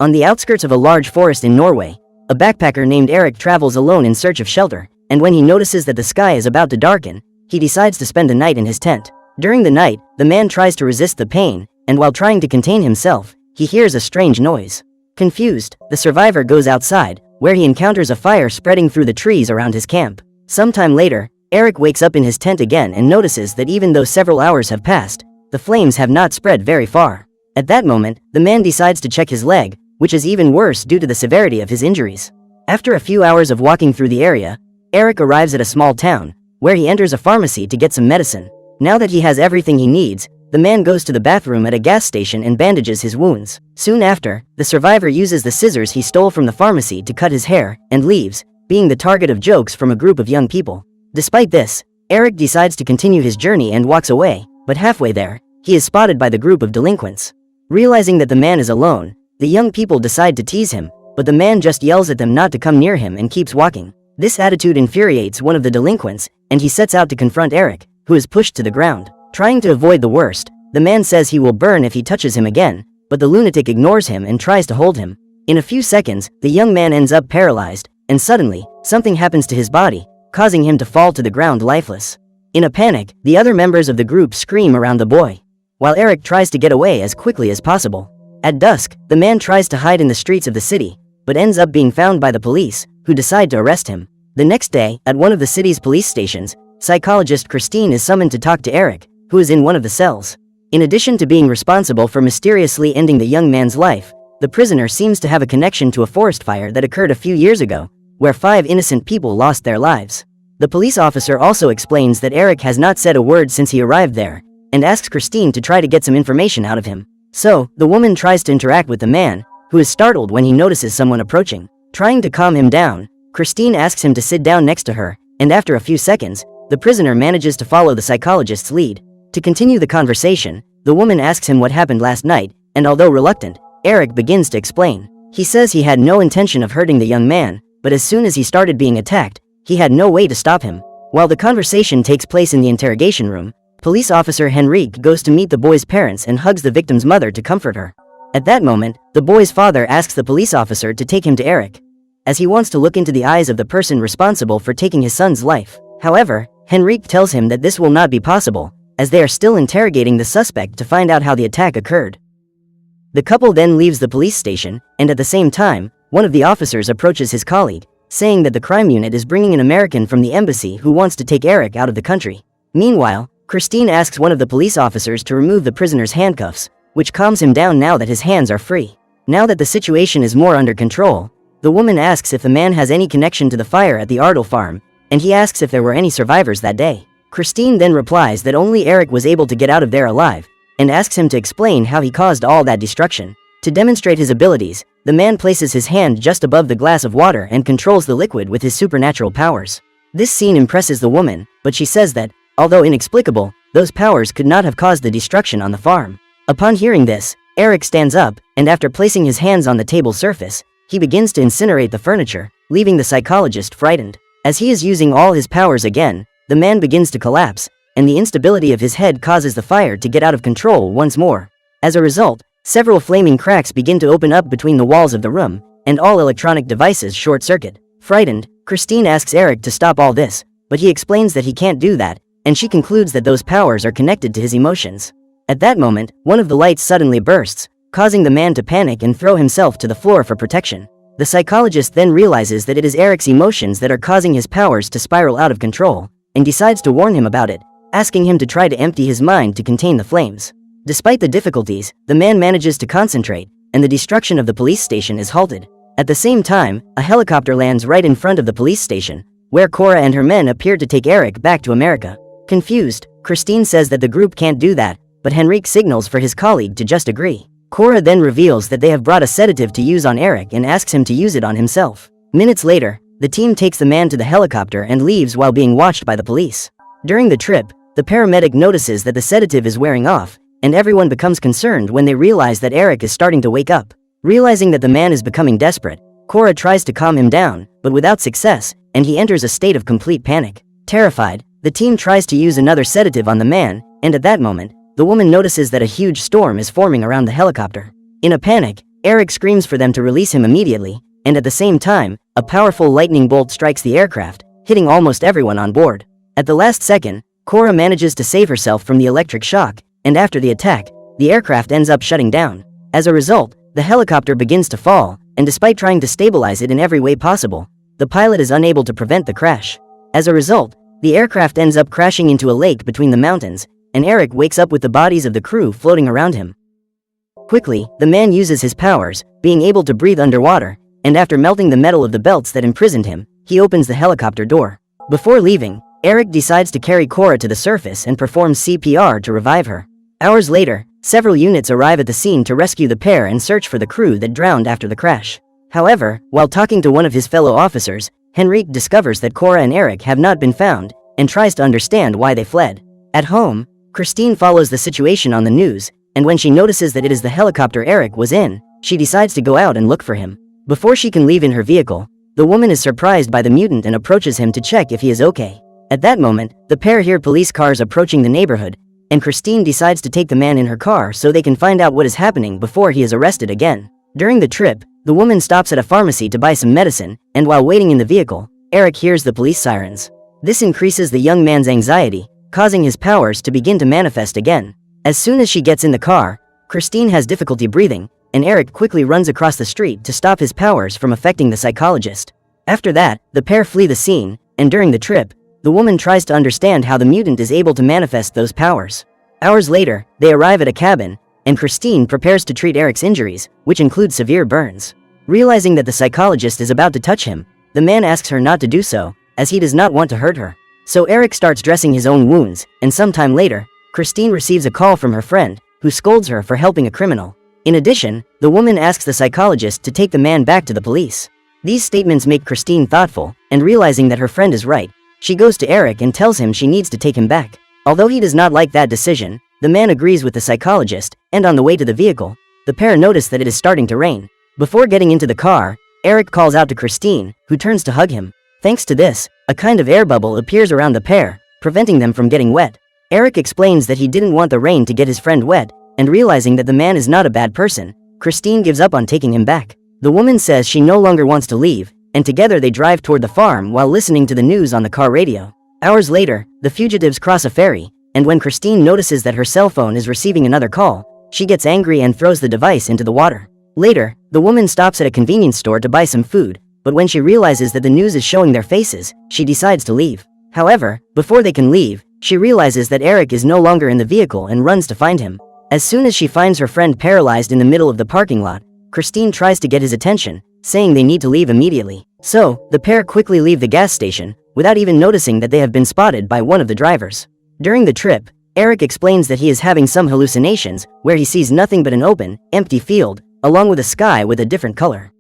On the outskirts of a large forest in Norway, a backpacker named Eric travels alone in search of shelter, and when he notices that the sky is about to darken, he decides to spend the night in his tent. During the night, the man tries to resist the pain, and while trying to contain himself, he hears a strange noise. Confused, the survivor goes outside, where he encounters a fire spreading through the trees around his camp. Sometime later, Eric wakes up in his tent again and notices that even though several hours have passed, the flames have not spread very far. At that moment, the man decides to check his leg, which is even worse due to the severity of his injuries. After a few hours of walking through the area, Eric arrives at a small town, where he enters a pharmacy to get some medicine. Now that he has everything he needs, the man goes to the bathroom at a gas station and bandages his wounds. Soon after, the survivor uses the scissors he stole from the pharmacy to cut his hair, and leaves, being the target of jokes from a group of young people. Despite this, Eric decides to continue his journey and walks away, but halfway there, he is spotted by the group of delinquents. Realizing that the man is alone, the young people decide to tease him, but the man just yells at them not to come near him and keeps walking. This attitude infuriates one of the delinquents, and he sets out to confront Eric, who is pushed to the ground. Trying to avoid the worst, the man says he will burn if he touches him again, but the lunatic ignores him and tries to hold him. In a few seconds, the young man ends up paralyzed, and suddenly, something happens to his body, causing him to fall to the ground lifeless. In a panic, the other members of the group scream around the boy, while Eric tries to get away as quickly as possible. At dusk, the man tries to hide in the streets of the city, but ends up being found by the police, who decide to arrest him. The next day, at one of the city's police stations, psychologist Christine is summoned to talk to Eric, who is in one of the cells. In addition to being responsible for mysteriously ending the young man's life, the prisoner seems to have a connection to a forest fire that occurred a few years ago, where 5 innocent people lost their lives. The police officer also explains that Eric has not said a word since he arrived there, and asks Christine to try to get some information out of him. So, the woman tries to interact with the man, who is startled when he notices someone approaching. Trying to calm him down, Christine asks him to sit down next to her, and after a few seconds, the prisoner manages to follow the psychologist's lead. To continue the conversation, the woman asks him what happened last night, and although reluctant, Eric begins to explain. He says he had no intention of hurting the young man, but as soon as he started being attacked, he had no way to stop him. While the conversation takes place in the interrogation room, police officer Henrique goes to meet the boy's parents and hugs the victim's mother to comfort her. At that moment, the boy's father asks the police officer to take him to Eric, as he wants to look into the eyes of the person responsible for taking his son's life. However, Henrique tells him that this will not be possible, as they are still interrogating the suspect to find out how the attack occurred. The couple then leaves the police station, and at the same time, one of the officers approaches his colleague, saying that the crime unit is bringing an American from the embassy who wants to take Eric out of the country. Meanwhile, Christine asks one of the police officers to remove the prisoner's handcuffs, which calms him down now that his hands are free. Now that the situation is more under control, the woman asks if the man has any connection to the fire at the Ardle farm, and he asks if there were any survivors that day. Christine then replies that only Eric was able to get out of there alive, and asks him to explain how he caused all that destruction. To demonstrate his abilities, the man places his hand just above the glass of water and controls the liquid with his supernatural powers. This scene impresses the woman, but she says that, although inexplicable, those powers could not have caused the destruction on the farm. Upon hearing this, Eric stands up, and after placing his hands on the table surface, he begins to incinerate the furniture, leaving the psychologist frightened. As he is using all his powers again, the man begins to collapse, and the instability of his head causes the fire to get out of control once more. As a result, several flaming cracks begin to open up between the walls of the room, and all electronic devices short-circuit. Frightened, Christine asks Eric to stop all this, but he explains that he can't do that, and she concludes that those powers are connected to his emotions. At that moment, one of the lights suddenly bursts, causing the man to panic and throw himself to the floor for protection. The psychologist then realizes that it is Eric's emotions that are causing his powers to spiral out of control, and decides to warn him about it, asking him to try to empty his mind to contain the flames. Despite the difficulties, the man manages to concentrate, and the destruction of the police station is halted. At the same time, a helicopter lands right in front of the police station, where Cora and her men appear to take Eric back to America. Confused, Christine says that the group can't do that, but Henrique signals for his colleague to just agree. Cora then reveals that they have brought a sedative to use on Eric and asks him to use it on himself. Minutes later, the team takes the man to the helicopter and leaves while being watched by the police. During the trip, the paramedic notices that the sedative is wearing off, and everyone becomes concerned when they realize that Eric is starting to wake up. Realizing that the man is becoming desperate, Cora tries to calm him down, but without success, and he enters a state of complete panic. Terrified, the team tries to use another sedative on the man, and at that moment, the woman notices that a huge storm is forming around the helicopter. In a panic, Eric screams for them to release him immediately, and at the same time, a powerful lightning bolt strikes the aircraft, hitting almost everyone on board. At the last second, Cora manages to save herself from the electric shock, and after the attack, the aircraft ends up shutting down. As a result, the helicopter begins to fall, and despite trying to stabilize it in every way possible, the pilot is unable to prevent the crash. As a result, the aircraft ends up crashing into a lake between the mountains, and Eric wakes up with the bodies of the crew floating around him. Quickly, the man uses his powers, being able to breathe underwater, and after melting the metal of the belts that imprisoned him, he opens the helicopter door. Before leaving, Eric decides to carry Cora to the surface and performs CPR to revive her. Hours later, several units arrive at the scene to rescue the pair and search for the crew that drowned after the crash. However, while talking to one of his fellow officers, Henrique discovers that Cora and Eric have not been found, and tries to understand why they fled. At home, Christine follows the situation on the news, and when she notices that it is the helicopter Eric was in, she decides to go out and look for him. Before she can leave in her vehicle, the woman is surprised by the mutant and approaches him to check if he is okay. At that moment, the pair hear police cars approaching the neighborhood, and Christine decides to take the man in her car so they can find out what is happening before he is arrested again. During the trip, the woman stops at a pharmacy to buy some medicine, and while waiting in the vehicle, Eric hears the police sirens. This increases the young man's anxiety, causing his powers to begin to manifest again. As soon as she gets in the car, Christine has difficulty breathing, and Eric quickly runs across the street to stop his powers from affecting the psychologist. After that, the pair flee the scene, and during the trip, the woman tries to understand how the mutant is able to manifest those powers. Hours later, they arrive at a cabin, and Christine prepares to treat Eric's injuries, which include severe burns. Realizing that the psychologist is about to touch him, the man asks her not to do so, as he does not want to hurt her. So Eric starts dressing his own wounds, and sometime later, Christine receives a call from her friend, who scolds her for helping a criminal. In addition, the woman asks the psychologist to take the man back to the police. These statements make Christine thoughtful, and realizing that her friend is right, she goes to Eric and tells him she needs to take him back. Although he does not like that decision, the man agrees with the psychologist, and on the way to the vehicle, the pair notice that it is starting to rain. Before getting into the car, Eric calls out to Christine, who turns to hug him. Thanks to this, a kind of air bubble appears around the pair, preventing them from getting wet. Eric explains that he didn't want the rain to get his friend wet, and realizing that the man is not a bad person, Christine gives up on taking him back. The woman says she no longer wants to leave, and together they drive toward the farm while listening to the news on the car radio. Hours later, the fugitives cross a ferry, and when Christine notices that her cell phone is receiving another call, she gets angry and throws the device into the water. Later, the woman stops at a convenience store to buy some food, but when she realizes that the news is showing their faces, she decides to leave. However, before they can leave, she realizes that Eric is no longer in the vehicle and runs to find him. As soon as she finds her friend paralyzed in the middle of the parking lot, Christine tries to get his attention, saying they need to leave immediately. So, the pair quickly leave the gas station, without even noticing that they have been spotted by one of the drivers. During the trip, Eric explains that he is having some hallucinations, where he sees nothing but an open, empty field, along with a sky with a different color.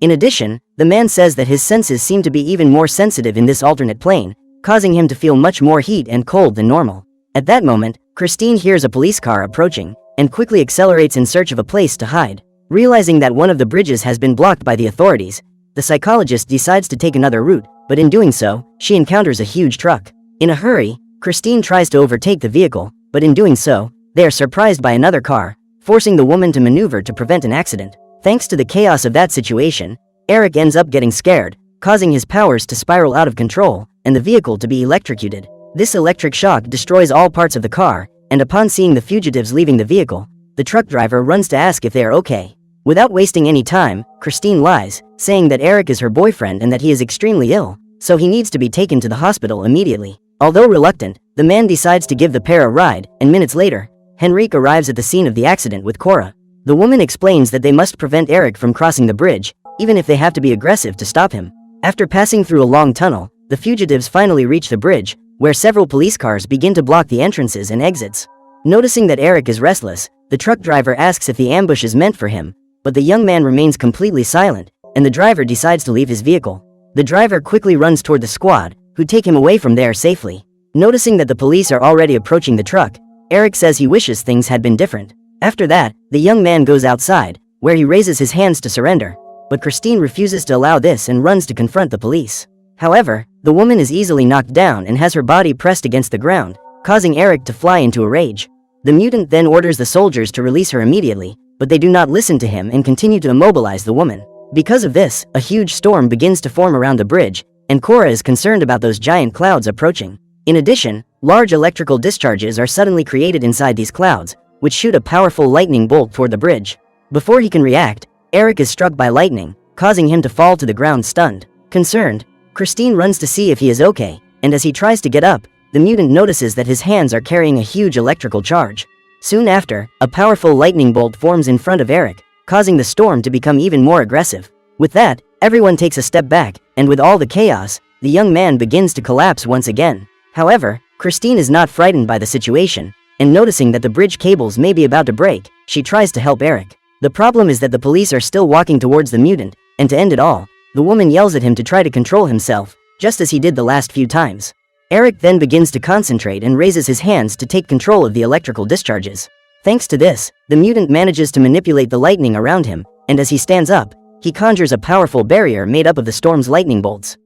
In addition, the man says that his senses seem to be even more sensitive in this alternate plane, causing him to feel much more heat and cold than normal. At that moment, Christine hears a police car approaching, and quickly accelerates in search of a place to hide. Realizing that one of the bridges has been blocked by the authorities, the psychologist decides to take another route, but in doing so, she encounters a huge truck. In a hurry, Christine tries to overtake the vehicle, but in doing so, they are surprised by another car, forcing the woman to maneuver to prevent an accident. Thanks to the chaos of that situation, Eric ends up getting scared, causing his powers to spiral out of control, and the vehicle to be electrocuted. This electric shock destroys all parts of the car, and upon seeing the fugitives leaving the vehicle, the truck driver runs to ask if they are okay. Without wasting any time, Christine lies, saying that Eric is her boyfriend and that he is extremely ill, so he needs to be taken to the hospital immediately. Although reluctant, the man decides to give the pair a ride, and minutes later, Henrique arrives at the scene of the accident with Cora. The woman explains that they must prevent Eric from crossing the bridge, even if they have to be aggressive to stop him. After passing through a long tunnel, the fugitives finally reach the bridge, where several police cars begin to block the entrances and exits. Noticing that Eric is restless, the truck driver asks if the ambush is meant for him, but the young man remains completely silent, and the driver decides to leave his vehicle. The driver quickly runs toward the squad, who take him away from there safely. Noticing that the police are already approaching the truck, Eric says he wishes things had been different. After that, the young man goes outside, where he raises his hands to surrender, but Christine refuses to allow this and runs to confront the police. However, the woman is easily knocked down and has her body pressed against the ground, causing Eric to fly into a rage. The mutant then orders the soldiers to release her immediately, but they do not listen to him and continue to immobilize the woman. Because of this, a huge storm begins to form around the bridge, and Cora is concerned about those giant clouds approaching. In addition, large electrical discharges are suddenly created inside these clouds, which shoot a powerful lightning bolt toward the bridge. Before he can react, Eric is struck by lightning, causing him to fall to the ground stunned. Concerned, Christine runs to see if he is okay, and as he tries to get up, the mutant notices that his hands are carrying a huge electrical charge. Soon after, a powerful lightning bolt forms in front of Eric, causing the storm to become even more aggressive. With that, everyone takes a step back, and with all the chaos, the young man begins to collapse once again. However, Christine is not frightened by the situation, and noticing that the bridge cables may be about to break, she tries to help Eric. The problem is that the police are still walking towards the mutant, and to end it all, the woman yells at him to try to control himself, just as he did the last few times. Eric then begins to concentrate and raises his hands to take control of the electrical discharges. Thanks to this, the mutant manages to manipulate the lightning around him, and as he stands up, he conjures a powerful barrier made up of the storm's lightning bolts.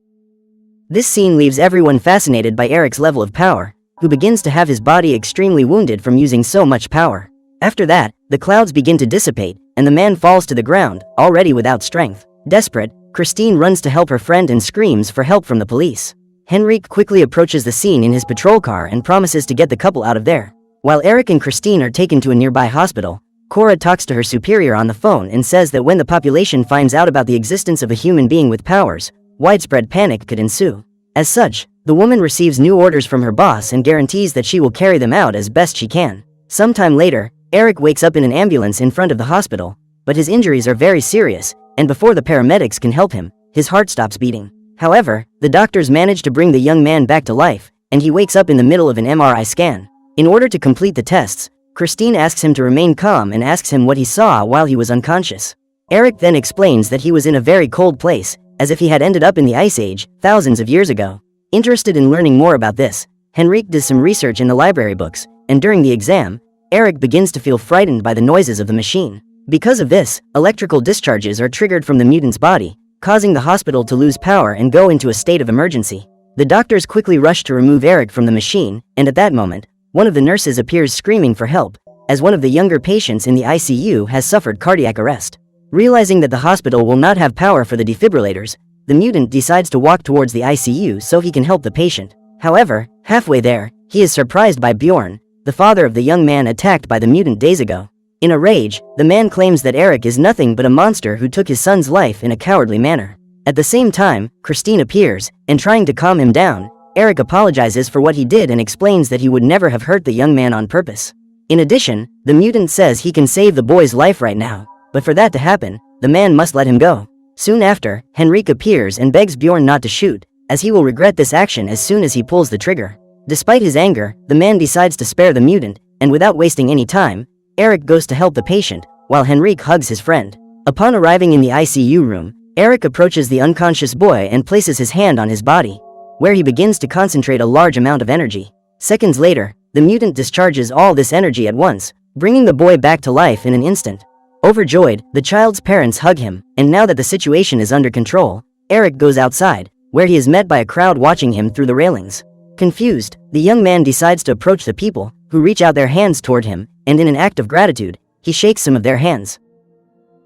This scene leaves everyone fascinated by Eric's level of power, who begins to have his body extremely wounded from using so much power. After that, the clouds begin to dissipate, and the man falls to the ground, already without strength. Desperate, Christine runs to help her friend and screams for help from the police. Henrique quickly approaches the scene in his patrol car and promises to get the couple out of there. While Eric and Christine are taken to a nearby hospital, Cora talks to her superior on the phone and says that when the population finds out about the existence of a human being with powers, widespread panic could ensue. As such, the woman receives new orders from her boss and guarantees that she will carry them out as best she can. Sometime later, Eric wakes up in an ambulance in front of the hospital, but his injuries are very serious, and before the paramedics can help him, his heart stops beating. However, the doctors manage to bring the young man back to life, and he wakes up in the middle of an MRI scan. In order to complete the tests, Christine asks him to remain calm and asks him what he saw while he was unconscious. Eric then explains that he was in a very cold place, as if he had ended up in the Ice Age, thousands of years ago. Interested in learning more about this, Henrique does some research in the library books, and during the exam, Eric begins to feel frightened by the noises of the machine. Because of this, electrical discharges are triggered from the mutant's body, causing the hospital to lose power and go into a state of emergency. The doctors quickly rush to remove Eric from the machine, and at that moment, one of the nurses appears screaming for help, as one of the younger patients in the ICU has suffered cardiac arrest. Realizing that the hospital will not have power for the defibrillators, the mutant decides to walk towards the ICU so he can help the patient. However, halfway there, he is surprised by Bjorn, the father of the young man attacked by the mutant days ago. In a rage, the man claims that Eric is nothing but a monster who took his son's life in a cowardly manner. At the same time, Christine appears, and trying to calm him down, Eric apologizes for what he did and explains that he would never have hurt the young man on purpose. In addition, the mutant says he can save the boy's life right now, but for that to happen, the man must let him go. Soon after, Henrique appears and begs Bjorn not to shoot, as he will regret this action as soon as he pulls the trigger. Despite his anger, the man decides to spare the mutant, and without wasting any time, Eric goes to help the patient, while Henrique hugs his friend. Upon arriving in the ICU room, Eric approaches the unconscious boy and places his hand on his body, where he begins to concentrate a large amount of energy. Seconds later, the mutant discharges all this energy at once, bringing the boy back to life in an instant. Overjoyed, the child's parents hug him, and now that the situation is under control, Eric goes outside, where he is met by a crowd watching him through the railings. Confused, the young man decides to approach the people, who reach out their hands toward him, and in an act of gratitude, he shakes some of their hands.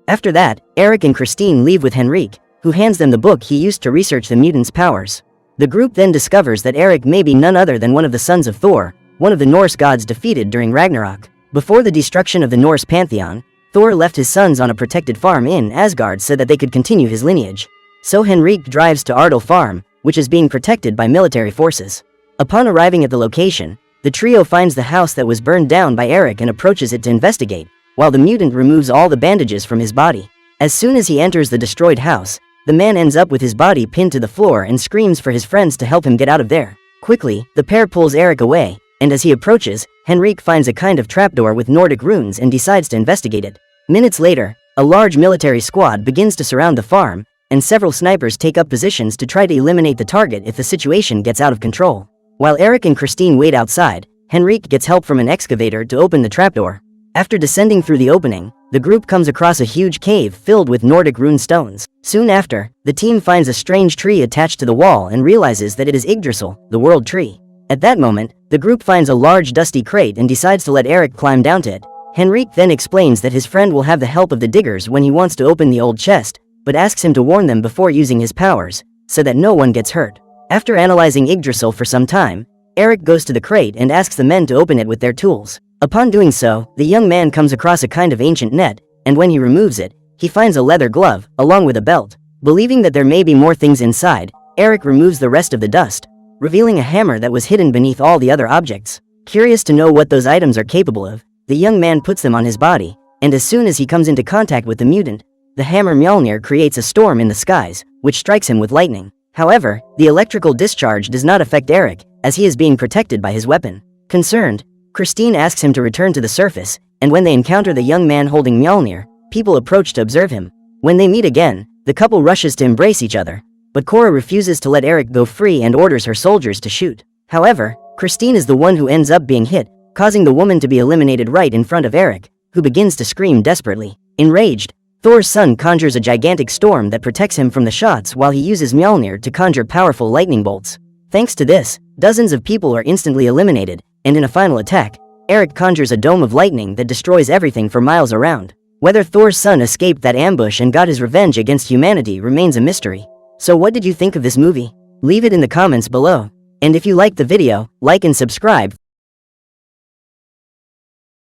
After that, Eric and Christine leave with Henrique, who hands them the book he used to research the mutant's powers. The group then discovers that Eric may be none other than one of the sons of Thor, one of the Norse gods defeated during Ragnarok. Before the destruction of the Norse pantheon, Thor left his sons on a protected farm in Asgard so that they could continue his lineage. So Henrique drives to Ardal Farm, which is being protected by military forces. Upon arriving at the location, the trio finds the house that was burned down by Eric and approaches it to investigate, while the mutant removes all the bandages from his body. As soon as he enters the destroyed house, the man ends up with his body pinned to the floor and screams for his friends to help him get out of there. Quickly, the pair pulls Eric away, and as he approaches, Henrique finds a kind of trapdoor with Nordic runes and decides to investigate it. Minutes later, a large military squad begins to surround the farm, and several snipers take up positions to try to eliminate the target if the situation gets out of control. While Eric and Christine wait outside, Henrique gets help from an excavator to open the trapdoor. After descending through the opening, the group comes across a huge cave filled with Nordic rune stones. Soon after, the team finds a strange tree attached to the wall and realizes that it is Yggdrasil, the world tree. At that moment, the group finds a large dusty crate and decides to let Eric climb down to it. Henrique then explains that his friend will have the help of the diggers when he wants to open the old chest, but asks him to warn them before using his powers, so that no one gets hurt. After analyzing Yggdrasil for some time, Eric goes to the crate and asks the men to open it with their tools. Upon doing so, the young man comes across a kind of ancient net, and when he removes it, he finds a leather glove, along with a belt. Believing that there may be more things inside, Eric removes the rest of the dust, revealing a hammer that was hidden beneath all the other objects. Curious to know what those items are capable of, the young man puts them on his body, and as soon as he comes into contact with the mutant, the hammer Mjolnir creates a storm in the skies, which strikes him with lightning. However, the electrical discharge does not affect Eric, as he is being protected by his weapon. Concerned, Christine asks him to return to the surface, and when they encounter the young man holding Mjolnir, people approach to observe him. When they meet again, the couple rushes to embrace each other, but Cora refuses to let Eric go free and orders her soldiers to shoot. However, Christine is the one who ends up being hit, causing the woman to be eliminated right in front of Eric, who begins to scream desperately. Enraged, Thor's son conjures a gigantic storm that protects him from the shots while he uses Mjolnir to conjure powerful lightning bolts. Thanks to this, dozens of people are instantly eliminated, and in a final attack, Eric conjures a dome of lightning that destroys everything for miles around. Whether Thor's son escaped that ambush and got his revenge against humanity remains a mystery. So what did you think of this movie? Leave it in the comments below. And if you liked the video, like and subscribe.